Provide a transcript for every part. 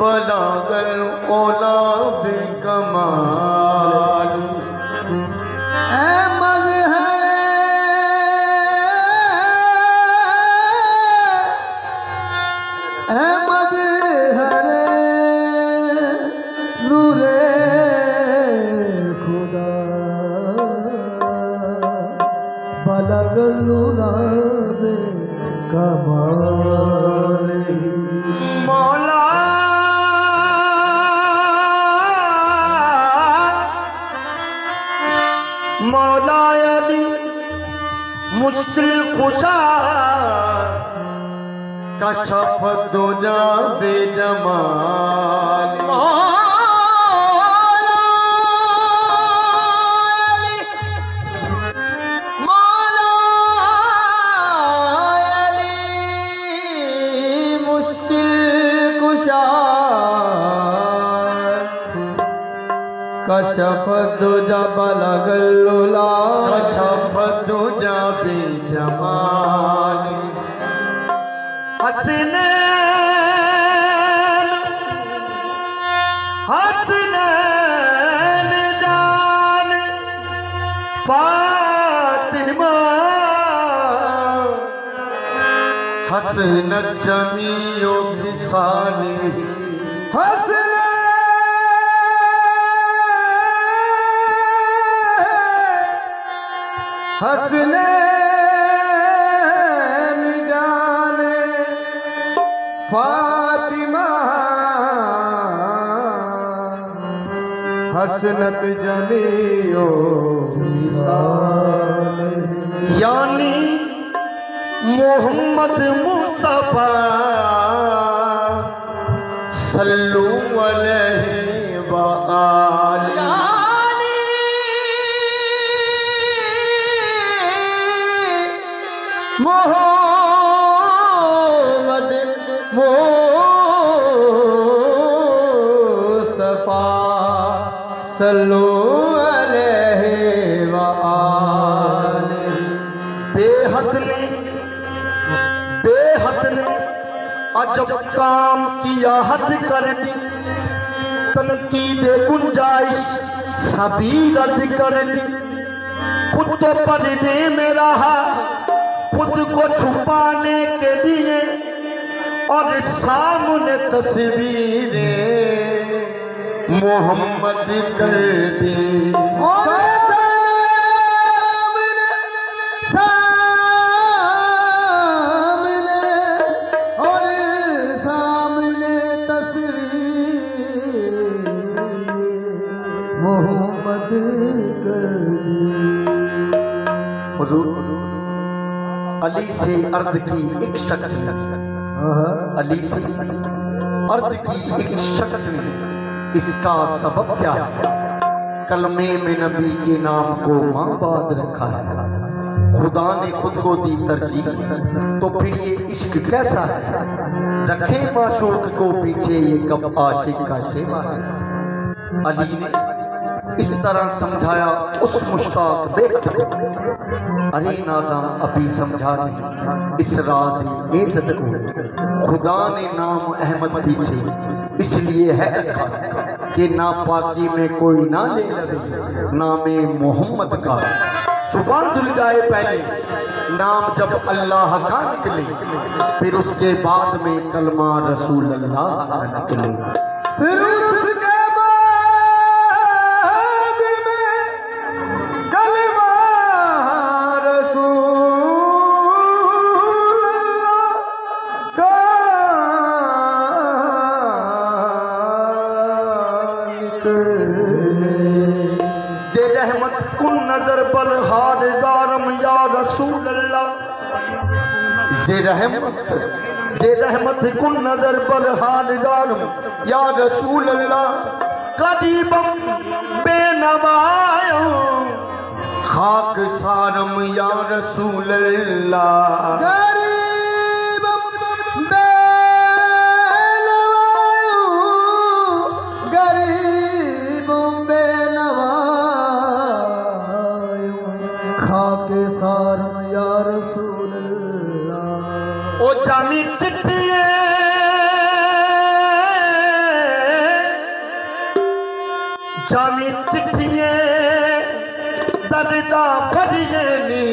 बलागल ओला बेकमाल अहमद है अहमद है नूरे खुदा बलागल ओला बेकमाल मौला मौला अली मुश्किल खुशा कशफ दुजा बेजमाल कशफ दुजा बलगल्लुला कशफ दुजा बेजमाल हसनैन हसनैन जान फातिमा हसनत जमीओ खिसानी हसन हसनैन जाने फातिमा हसनत जमीओ मिसाल यानी मोहम्मद मुस्तफा सल्लु अलैहि व आलिहि मोहम्मद मुस्तफा सल्लु अलैहि व आलिहि बेहद ने अजब काम किया हद कर दी तनकीद गुंजाइश सभी रद्द कर दी खुद तो पर्दे में रहा खुद को छुपाने के लिए और सामने तस्वीरें मोहम्मद कर दी सामने तस्वीर मोहम्मद कर दी। हुजूर अली से अर्ज की एक शख्स ने अली से अर्ज की एक शख्स ने इसका सबब क्या है? कलमे में नबी के नाम को माबाद रखा है। खुदा ने खुद को दी तरजीह तो फिर ये इश्क कैसा है? रखे माशूक को पीछे ये कब आशिक का शेवा है। अली ने इस तरह समझाया उस मुश्ताक बेखबर अरे नादा अभी समझा नहीं इस राज इज्जत को खुदा ने नाम अहमद पीछे इसलिए है रखा कि नापाकी में कोई ना ले लगे नामे मोहम्मद का सुभान धुल जाए पहले नाम जब अल्लाह का निकले फिर उसके बाद में कलमा रसूल अल्लाह का निकले फिर उसके रहमत कुन नजर बल हार जारम या रसूल अल्लाह जे रहमत कुन नजर बल हार जारम या रसूल अल्लाह कदीबम बेनवायो खाक सारम या रसूल अल्लाह या रसूल अल्लाह ओ जानी चिट्ठिए जानी चिट्ठिए दर्दा भरिए नी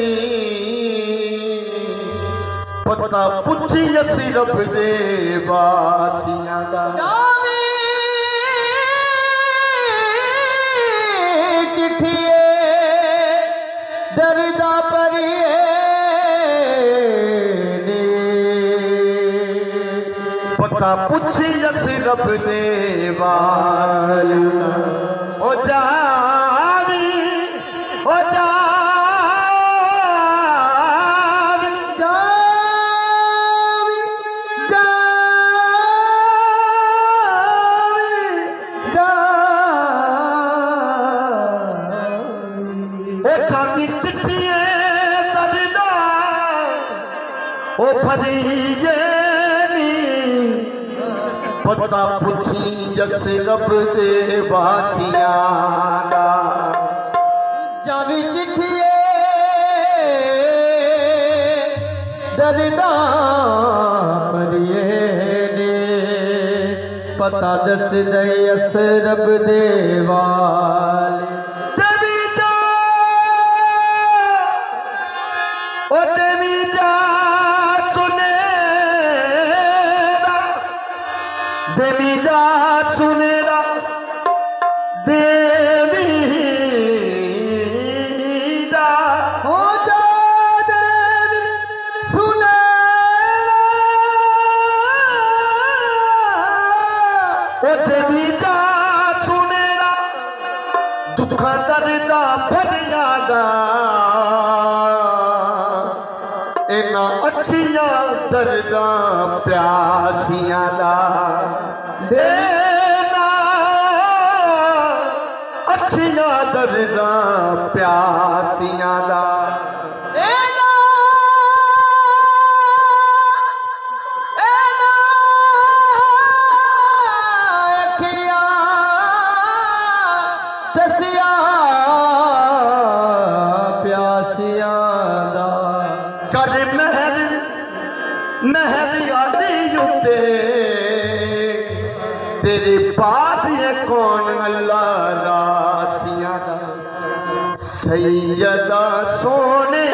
पता पुछी असी रब दे वासियां दा चिट्ठिए दर्दा भरिए नी पता पुछी असी रब दे वासियां ओ जावी ओ जावी जावी जावी जावी ओ जानी चिट्ठिए दर्दा ओ भरिए नी पता पुछी जस रब दे वासियां दा जावी चिट्ठिए दर्दा भरिए ने पता दस दे अस रब दे वाले देवी जा सुनेरा देवी जा हो जा देवी सुनेरा ओ देवी जा सुनेरा दुख दर्दा भरिया दा इना अखियां दर्दा प्यासियां दा देना अखियां दर्दा प्यासियां दा देना अखियां दसिया प्यासियां दा कर महर महर आदि उते तेरे पास ये कौन अल्लाह रासियां दा सैयदा सोने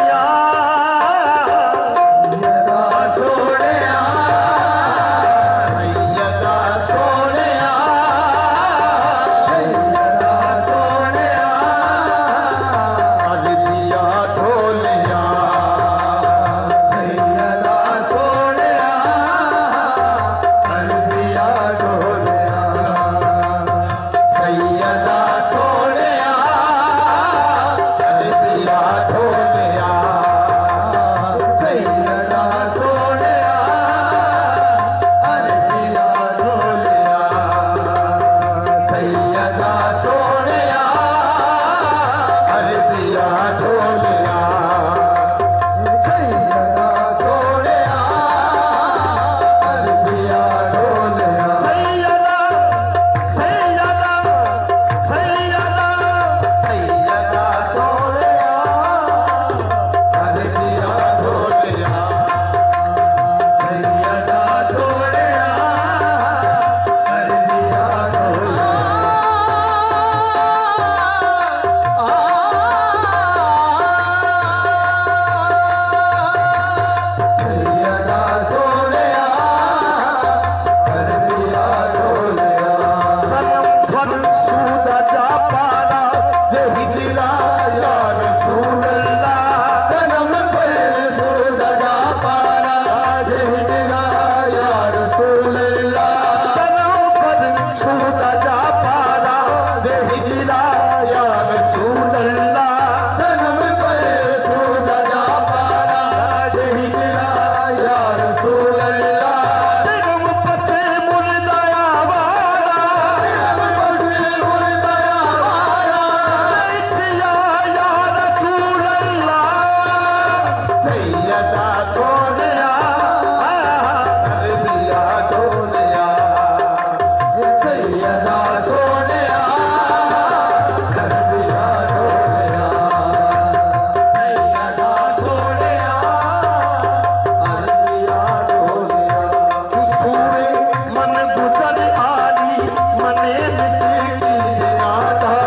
मन गुजर आली मने मिटी की नाता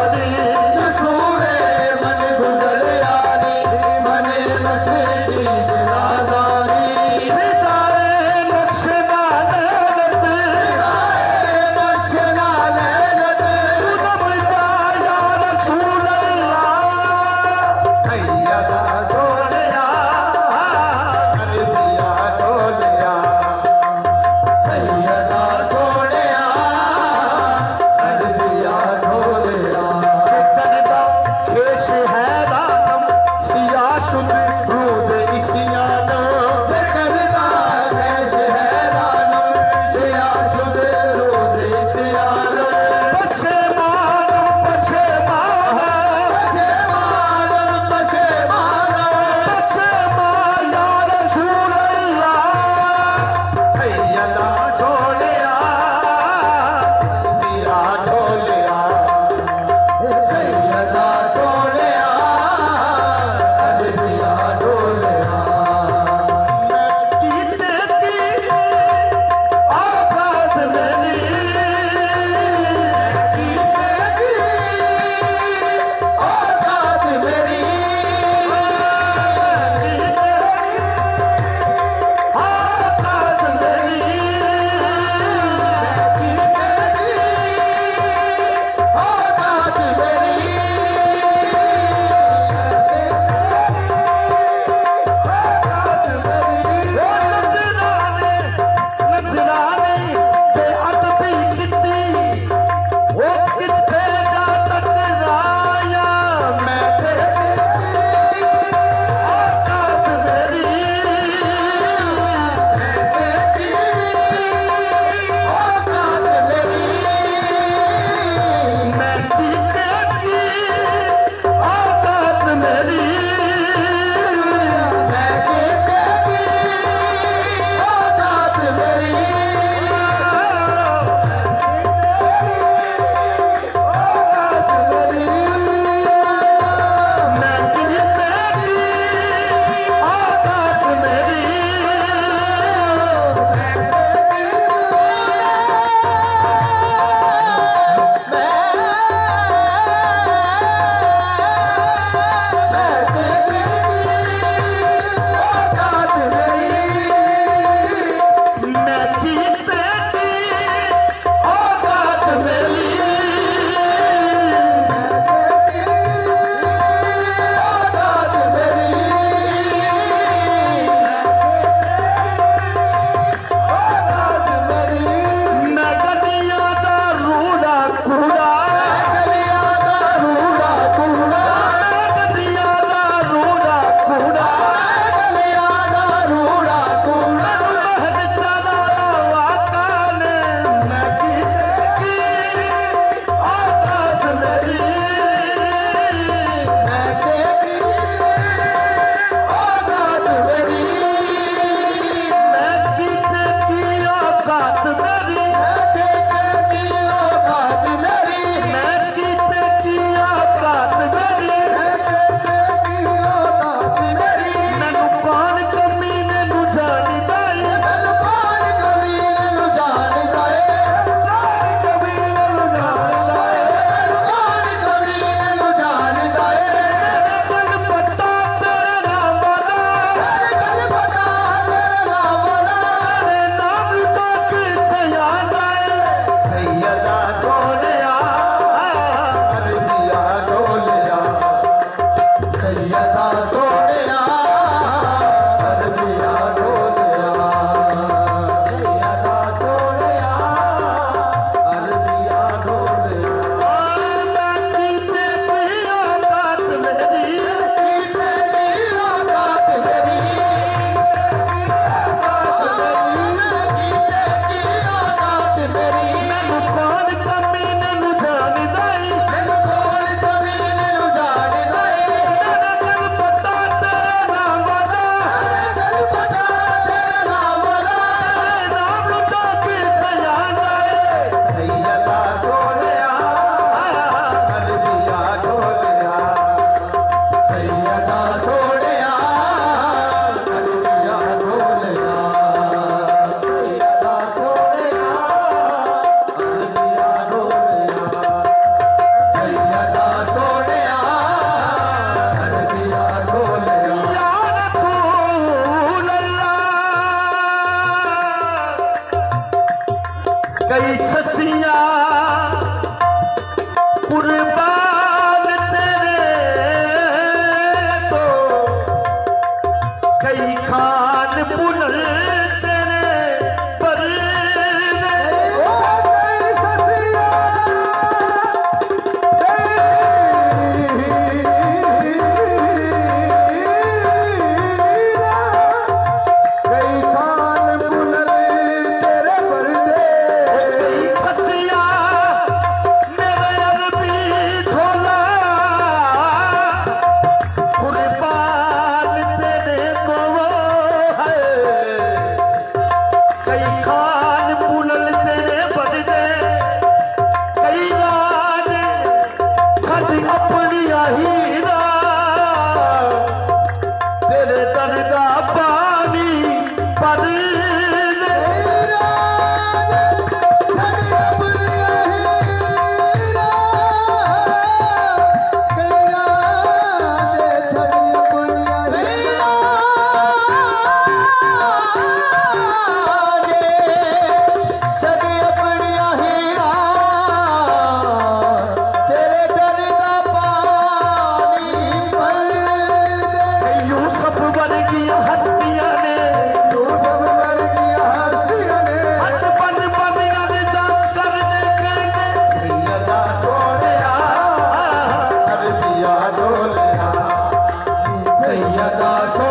खान पुनल तेरे पर सैयदा